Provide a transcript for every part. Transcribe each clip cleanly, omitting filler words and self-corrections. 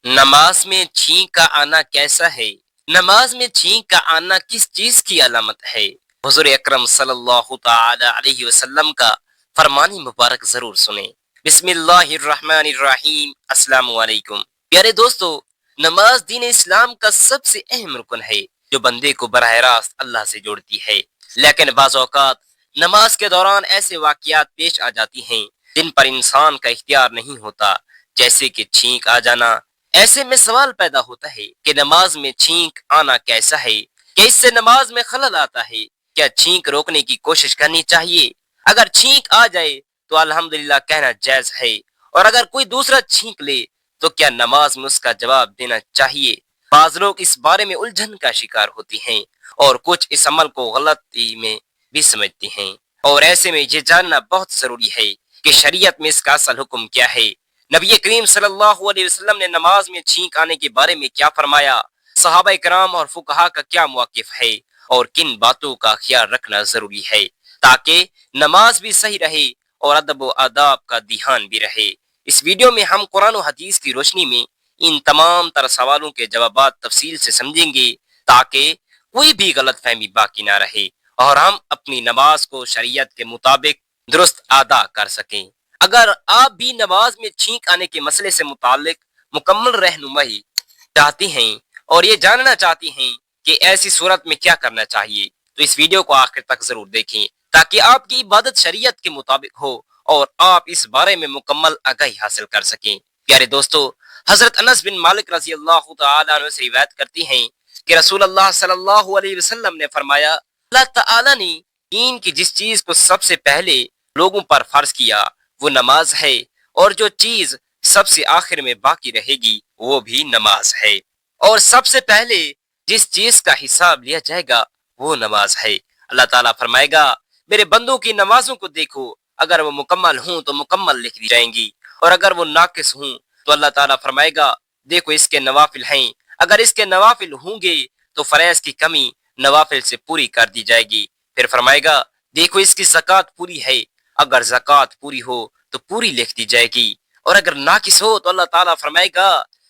نماز میں چھینک کا آنا کیسا ہے؟ نماز میں چھینک کا آنا کس چیز کی علامت ہے؟ حضور اکرم صلی اللہ تعالی علیہ وسلم کا فرمان مبارک ضرور سنیں۔ بسم اللہ الرحمن الرحیم۔ السلام علیکم پیارے دوستو، نماز دین اسلام کا سب سے اہم رکن ہے جو بندے کو براہ راست اللہ سے جوڑتی ہے، لیکن بعض اوقات نماز کے دوران ایسے واقعات پیش آ جاتی ہیں جن پر انسان کا اختیار نہیں ہوتا، جیسے کہ چھینک آ جانا۔ ایسے میں سوال پیدا ہوتا ہے کہ نماز میں چھینک آنا کیسا ہے؟ کہ اس سے نماز میں خلل آتا ہے؟ کیا چھینک روکنے کی کوشش کرنی چاہیے؟ اگر چھینک آ جائے تو الحمدللہ کہنا جائز ہے، اور اگر کوئی دوسرا چھینک لے تو کیا نماز میں اس کا جواب دینا چاہیے؟ بعض لوگ اس بارے میں الجھن کا شکار ہوتی ہیں اور کچھ اس عمل کو غلطی میں بھی سمجھتے ہیں، اور ایسے میں یہ جاننا بہت ضروری ہے کہ شریعت میں اس کا اصل حکم کیا ہے۔ نبی کریم صلی اللہ علیہ وسلم نے نماز میں چھینک آنے کے بارے میں کیا فرمایا؟ صحابہ کرام اور فقہا کا کیا موقف ہے؟ اور کن باتوں کا خیال رکھنا ضروری ہے تاکہ نماز بھی صحیح رہے اور ادب و آداب کا دھیان بھی رہے۔ اس ویڈیو میں ہم قرآن و حدیث کی روشنی میں ان تمام تر سوالوں کے جوابات تفصیل سے سمجھیں گے تاکہ کوئی بھی غلط فہمی باقی نہ رہے اور ہم اپنی نماز کو شریعت کے مطابق درست ادا کر سکیں۔ اگر آپ بھی نماز میں چھینک آنے کے مسئلے سے متعلق مکمل رہنمائی چاہتی ہیں اور یہ جاننا چاہتی ہیں کہ ایسی صورت میں کیا کرنا چاہیے، تو اس ویڈیو کو آخر تک ضرور دیکھیں تاکہ آپ کی عبادت شریعت کے مطابق ہو اور آپ اس بارے میں مکمل آگاہی حاصل کر سکیں۔ پیارے دوستو، حضرت انس بن مالک رضی اللہ تعالیٰ عنہ سے روایت کرتی ہیں کہ رسول اللہ صلی اللہ علیہ وسلم نے فرمایا، اللہ تعالیٰ نے دین کی جس چیز کو سب سے پہلے لوگوں پر فرض کیا وہ نماز ہے، اور جو چیز سب سے آخر میں باقی رہے گی وہ بھی نماز ہے، اور سب سے پہلے جس چیز کا حساب لیا جائے گا وہ نماز ہے۔ اللہ تعالیٰ فرمائے گا، میرے بندوں کی نمازوں کو دیکھو، اگر وہ مکمل ہوں تو مکمل لکھ دی جائیں گی، اور اگر وہ ناقص ہوں تو اللہ تعالیٰ فرمائے گا، دیکھو اس کے نوافل ہیں، اگر اس کے نوافل ہوں گے تو فریض کی کمی نوافل سے پوری کر دی جائے گی۔ پھر فرمائے گا، دیکھو اس کی زکوٰۃ پوری ہے، اگر زکوٰۃ پوری ہو تو پوری لکھ دی جائے گی، اور اگر ناقص ہو تو اللہ تعالیٰ فرمائے گا،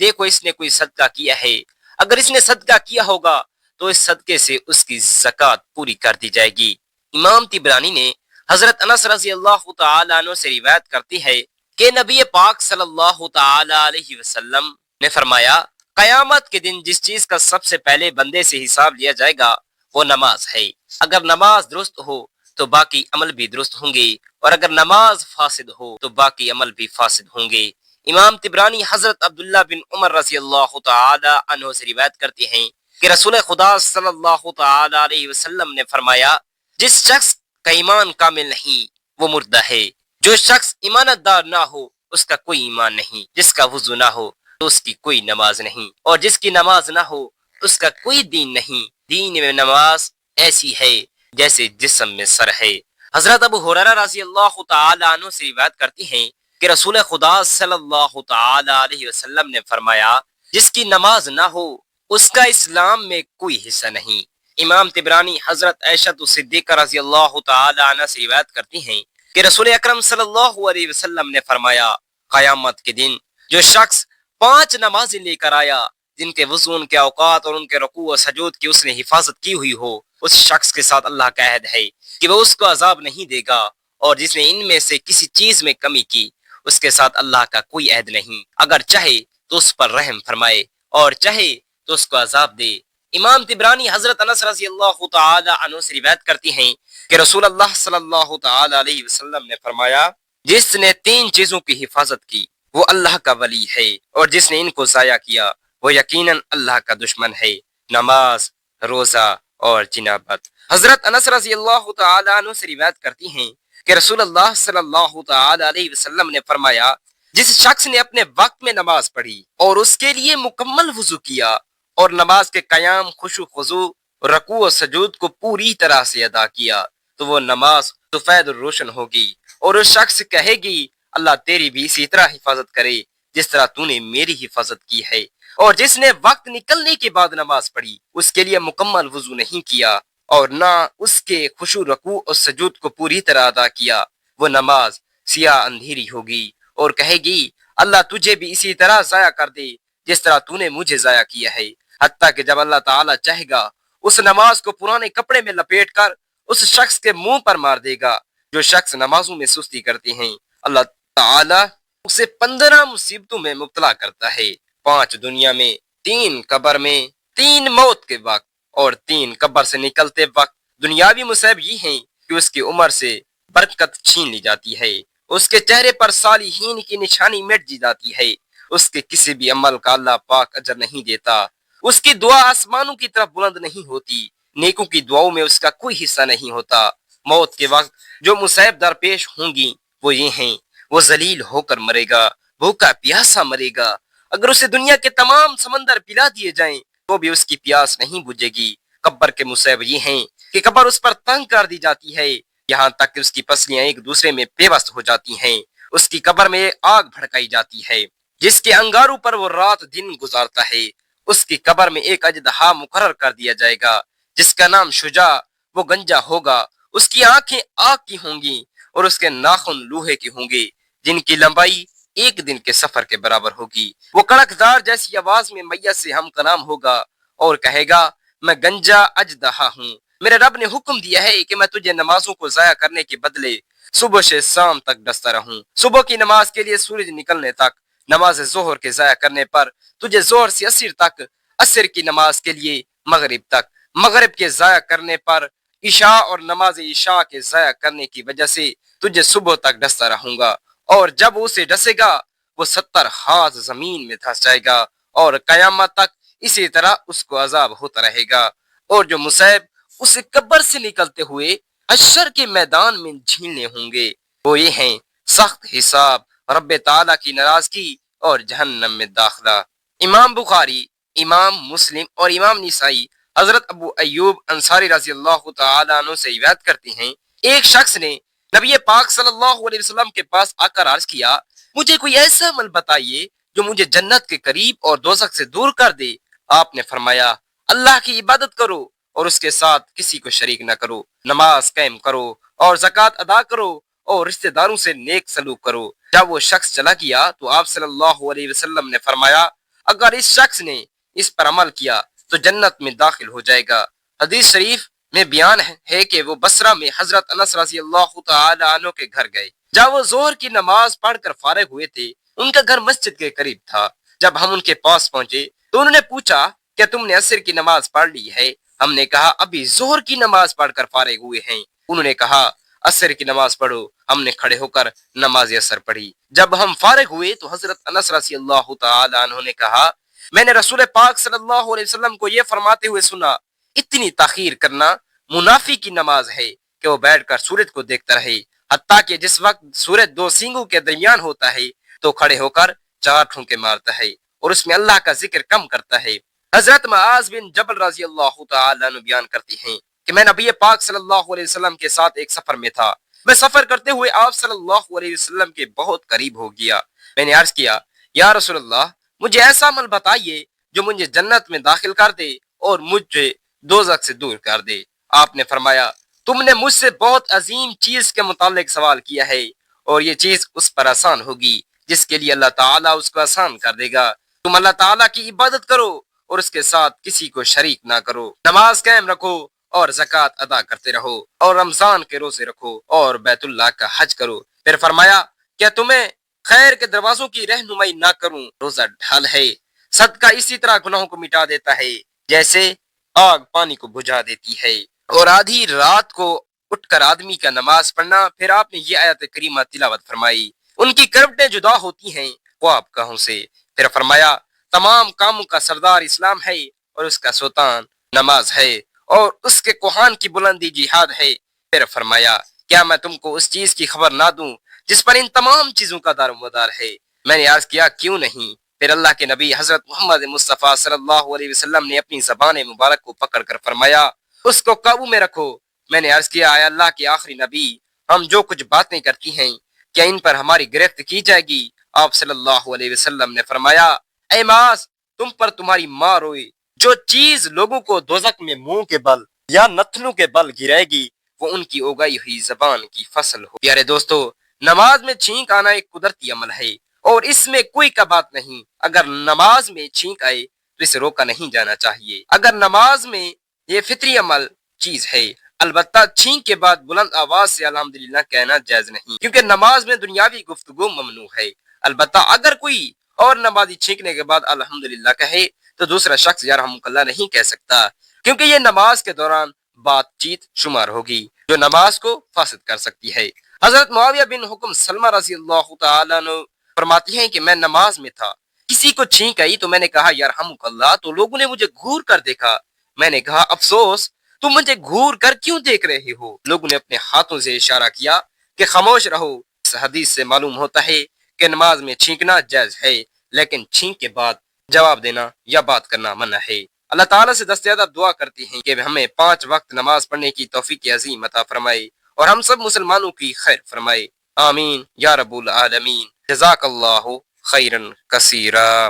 دیکھو اس نے کوئی صدقہ کیا ہے، اگر اس نے صدقہ کیا ہوگا تو اس صدقے سے اس کی زکوٰۃ پوری کر دی جائے گی۔ امام طبرانی نے حضرت انس رضی اللہ تعالیٰ عنہ سے روایت کرتی ہے کہ نبی پاک صلی اللہ تعالیٰ علیہ وسلم نے فرمایا، قیامت کے دن جس چیز کا سب سے پہلے بندے سے حساب لیا جائے گا وہ نماز ہے، اگر نماز درست ہو تو باقی عمل بھی درست ہوں گے، اور اگر نماز فاسد ہو تو باقی عمل بھی فاسد ہوں گے۔ امام طبرانی حضرت عبداللہ بن عمر رضی اللہ تعالی عنہ سے روایت کرتے ہیں کہ رسول خدا صلی اللہ تعالی علیہ وسلم نے فرمایا، جس شخص کا ایمان کامل نہیں وہ مردہ ہے، جو شخص ایمانت دار نہ ہو اس کا کوئی ایمان نہیں، جس کا وضو نہ ہو تو اس کی کوئی نماز نہیں، اور جس کی نماز نہ ہو اس کا کوئی دین نہیں۔ دین میں نماز ایسی ہے جیسے جسم میں سر ہے۔ حضرت ابو ہریرہ رضی اللہ تعالی عنہ سے روایت کرتی ہیں کہ رسول خدا صلی اللہ تعالی علیہ وسلم نے فرمایا، جس کی نماز نہ ہو اس کا اسلام میں کوئی حصہ نہیں۔ امام طبرانی حضرت عائشہ صدیقہ رضی اللہ تعالی عنہ سے روایت کرتی ہیں کہ رسول اکرم صلی اللہ علیہ وسلم نے فرمایا، قیامت کے دن جو شخص 5 نمازیں لے کر آیا جن کے وضو، ان کے اوقات اور ان کے رکوع و سجود کی اس نے حفاظت کی ہوئی ہو، اس شخص کے ساتھ اللہ کا عہد ہے کہ وہ اس کو عذاب نہیں دے گا، اور جس نے ان میں سے کسی چیز میں کمی کی اس کے ساتھ اللہ کا کوئی عہد نہیں، اگر چاہے تو اس پر رحم فرمائے اور چاہے تو اس کو عذاب دے۔ امام طبرانی حضرت انس رضی اللہ تعالی عنہ سے روایت کرتی ہیں کہ رسول اللہ صلی اللہ تعالی علیہ وسلم نے فرمایا، جس نے 3 چیزوں کی حفاظت کی وہ اللہ کا ولی ہے، اور جس نے ان کو ضائع کیا وہ یقیناً اللہ کا دشمن ہے، نماز، روزہ اور جنابت۔ حضرت انس رضی اللہ تعالی عنہ سے روایت کرتی ہیں کہ رسول اللہ صلی اللہ تعالی علیہ وسلم نے فرمایا، جس شخص نے اپنے وقت میں نماز پڑھی اور اس کے لیے مکمل وضو کیا اور نماز کے قیام، خشوع خضوع، رکوع و سجود کو پوری طرح سے ادا کیا تو وہ نماز سفید اور روشن ہوگی، اور اس شخص کہے گی، اللہ تیری بھی اسی طرح حفاظت کرے جس طرح تو نے میری حفاظت کی ہے۔ اور جس نے وقت نکلنے کے بعد نماز پڑھی اس کے لیے مکمل وضو نہیں کیا اور نہ اس کے خشوع، رکوع اور سجود کو پوری طرح ادا کیا، وہ نماز سیاہ اندھیری ہوگی اور کہے گی، اللہ تجھے بھی اسی طرح ضائع کر دے جس طرح تو نے مجھے ضائع کیا ہے، حتیٰ کہ جب اللہ تعالیٰ چاہے گا اس نماز کو پرانے کپڑے میں لپیٹ کر اس شخص کے منہ پر مار دے گا جو شخص نمازوں میں سستی کرتے ہیں۔ اللہ تعالیٰ اسے 15 مصیبتوں میں مبتلا کرتا ہے، 5 دنیا میں، 3 قبر میں، 3 موت کے وقت اور 3 قبر سے نکلتے وقت۔ دنیاوی مصائب یہ ہیں کہ اس کی عمر سے برکت چھین لی جاتی ہے، اس کے چہرے پر صالحین کی نشانی مٹ دی جاتی ہے، اس کے کسی بھی عمل کا اللہ پاک اجر نہیں دیتا، اس کی دعا آسمانوں کی طرف بلند نہیں ہوتی، نیکوں کی دعاؤں میں اس کا کوئی حصہ نہیں ہوتا۔ موت کے وقت جو مصائب درپیش ہوں گی وہ یہ ہیں، وہ ذلیل ہو کر مرے گا، بھوکا پیاسا مرے گا، اگر اسے دنیا کے تمام سمندر پلا دیے جائیں تو بھی اس کی پیاس نہیں بجھے گی۔ قبر کے مصائب یہ ہیں کہ قبر اس پر تنگ کر دی جاتی ہے، یہاں تک کہ اس کی پسلیاں ایک دوسرے میں پیوست ہو جاتی ہیں، اس کی قبر میں آگ بھڑکائی جاتی ہے جس کے انگاروں پر وہ رات دن گزارتا ہے، اس کی قبر میں ایک اژدہا مقرر کر دیا جائے گا جس کا نام شجاع، وہ گنجا ہوگا، اس کی آنکھیں آگ کی ہوں گی اور اس کے ناخن لوہے کے ہوں گے جن کی لمبائی ایک دن کے سفر کے برابر ہوگی۔ وہ کڑکدار جیسی آواز میں میت سے ہم کلام ہوگا اور کہے گا میں گنجا اژدہا ہوں، میرے رب نے حکم دیا ہے کہ میں تجھے نمازوں کو ضائع کرنے کے بدلے صبح سے شام تک ڈستا رہوں، صبح کی نماز کے لیے سورج نکلنے تک، نماز ظہر کے ضائع کرنے پر تجھے ظہر سے عصر تک، عصر کی نماز کے لیے مغرب تک، مغرب کے ضائع کرنے پر عشاء اور نماز عشاء کے ضائع کرنے کی وجہ سے تجھے صبح تک ڈستا رہوں گا، اور جب اسے ڈسے گا وہ 70 ہاتھ زمین میں دھس جائے گا اور قیامت تک اسی طرح اس کو عذاب ہوتا رہے گا۔ اور جو مصائب اسے قبر سے نکلتے ہوئے حشر کے میدان میں جھیلنے ہوں گے وہ یہ ہیں، سخت حساب، رب تعالیٰ کی ناراضگی اور جہنم میں داخلہ۔ امام بخاری، امام مسلم اور امام نسائی حضرت ابو ایوب انصاری رضی اللہ تعالیٰ عنہ سے روایت کرتے ہیں، ایک شخص نے نبی پاک صلی اللہ علیہ وسلم کے پاس آ کر عرض کیا، مجھے کوئی ایسا عمل بتائیے جو مجھے جنت کے قریب اور دوزخ سے دور کر دے۔ آپ نے فرمایا، اللہ کی عبادت کرو اور اس کے ساتھ کسی کو شریک نہ کرو، نماز قائم کرو اور زکوٰۃ ادا کرو اور رشتہ داروں سے نیک سلوک کرو۔ جب وہ شخص چلا گیا تو آپ صلی اللہ علیہ وسلم نے فرمایا، اگر اس شخص نے اس پر عمل کیا تو جنت میں داخل ہو جائے گا۔ حدیث شریف میں بیان ہے کہ وہ بصرہ میں حضرت انس رضی اللہ تعالی عنہ کے گھر گئے۔ جب وہ ظہر کی نماز پڑھ کر فارغ ہوئے تھے، ان کا گھر مسجد کے قریب تھا۔ جب ہم ان کے پاس پہنچے تو انہوں نے پوچھا، کیا تم نے عصر کی نماز پڑھ لی ہے؟ ہم نے کہا، ابھی ظہر کی نماز پڑھ کر فارغ ہوئے ہیں۔ انہوں نے کہا، عصر کی نماز پڑھو۔ ہم نے کھڑے ہو کر نماز عصر پڑھی۔ جب ہم فارغ ہوئے تو حضرت انس رضی اللہ تعالی عنہ نے کہا، میں نے رسول پاک صلی اللہ علیہ وسلم کو یہ فرماتے ہوئے سنا، اتنی تاخیر کرنا منافی کی نماز ہے کہ وہ بیٹھ کر سورج کو دیکھتا رہے، حتیٰ کہ جس وقت سورج 2 سینگوں کے درمیان ہوتا ہے تو کھڑے ہو کر 4 ٹھونکے مارتا ہے اور اس میں اللہ کا ذکر کم کرتا ہے۔ حضرت معاذ بن جبل رضی اللہ تعالی عنہ بیان کرتے ہیں کہ میں نبی پاک صلی اللہ علیہ وسلم کے ساتھ ایک سفر میں تھا، میں سفر کرتے ہوئے آپ صلی اللہ علیہ وسلم کے بہت قریب ہو گیا۔ میں نے عرض کیا، یا رسول اللہ، مجھے ایسا عمل بتائیے جو مجھے جنت میں داخل کر دے اور مجھے دوزخ سے دور کر دے۔ آپ نے فرمایا، تم نے مجھ سے بہت عظیم چیز کے متعلق سوال کیا ہے اور یہ چیز اس پر آسان ہوگی جس کے لیے اللہ تعالیٰ اس کو آسان کر دے گا۔ تم اللہ تعالیٰ کی عبادت کرو اور اس کے ساتھ کسی کو شریک نہ کرو، نماز قائم رکھو اور زکوٰۃ ادا کرتے رہو اور رمضان کے روزے رکھو اور بیت اللہ کا حج کرو۔ پھر فرمایا، کیا تمہیں خیر کے دروازوں کی رہنمائی نہ کروں؟ روزہ ڈھال ہے، صدقہ اسی طرح گناہوں کو مٹا دیتا ہے جیسے آگ پانی کو بجھا دیتی ہے، اور آدھی رات کو اٹھ کر آدمی کا نماز پڑھنا۔ پھر آپ نے یہ آیت کریمہ تلاوت فرمائی، ان کی کروٹیں جدا ہوتی ہیں خواب گاہوں سے۔ پھر فرمایا، تمام کاموں کا سردار اسلام ہے اور اس کا سلطان نماز ہے اور اس کے کوہان کی بلندی جہاد ہے۔ پھر فرمایا، کیا میں تم کو اس چیز کی خبر نہ دوں جس پر ان تمام چیزوں کا دار و مدار ہے؟ میں نے عرض کیا، کیوں نہیں؟ پھر اللہ کے نبی حضرت محمد مصطفیٰ صلی اللہ علیہ وسلم نے اپنی زبان مبارک کو پکڑ کر فرمایا، اس کو قابو میں رکھو۔ میں نے عرض کیا، اے اللہ کے آخری نبی، ہم جو کچھ باتیں کرتی ہیں کیا ان پر ہماری گرفت کی جائے گی؟ آپ صلی اللہ علیہ وسلم نے فرمایا، اے معاذ، تم پر تمہاری ماں روئے، جو چیز لوگوں کو دوزخ میں منہ کے بل یا نتنوں کے بل گرائے گی وہ ان کی اگائی ہوئی زبان کی فصل ہو۔ پیارے دوستو، نماز میں چھینک آنا ایک قدرتی عمل ہے اور اس میں کوئی کبات نہیں۔ اگر نماز میں چھینک آئے تو اسے روکا نہیں جانا چاہیے۔ اگر نماز میں یہ فطری عمل چیز ہے، البتہ چھینک کے بعد بلند آواز سے الحمدللہ کہنا جائز نہیں، کیونکہ نماز میں دنیاوی گفتگو ممنوع ہے۔ البتہ اگر کوئی اور نمازی چھینکنے کے بعد الحمدللہ کہے تو دوسرا شخص یرحمک اللہ نہیں کہہ سکتا، کیونکہ یہ نماز کے دوران بات چیت شمار ہوگی جو نماز کو فاسد کر سکتی ہے۔ حضرت معاویہ بن حکم سلمہ رضی اللہ تعالیٰ عنہ فرماتی ہیں کہ میں نماز میں تھا، کسی کو چھینک آئی تو میں نے کہا یرحمک اللہ، تو لوگوں نے مجھے گھور کر دیکھا۔ میں نے کہا افسوس، تم مجھے گھور کر کیوں دیکھ رہے ہو؟ لوگوں نے اپنے ہاتھوں سے اشارہ کیا کہ خاموش رہو۔ اس حدیث سے معلوم ہوتا ہے کہ نماز میں چھینکنا جائز ہے، لیکن چھینک کے بعد جواب دینا یا بات کرنا منع ہے۔ اللہ تعالیٰ سے دستیادہ دعا کرتی ہیں کہ ہمیں 5 وقت نماز پڑھنے کی توفیق عظیم عطا فرمائے اور ہم سب مسلمانوں کی خیر فرمائے، آمین یا رب العالمین۔ جزاک اللہ خیرا کثیرا۔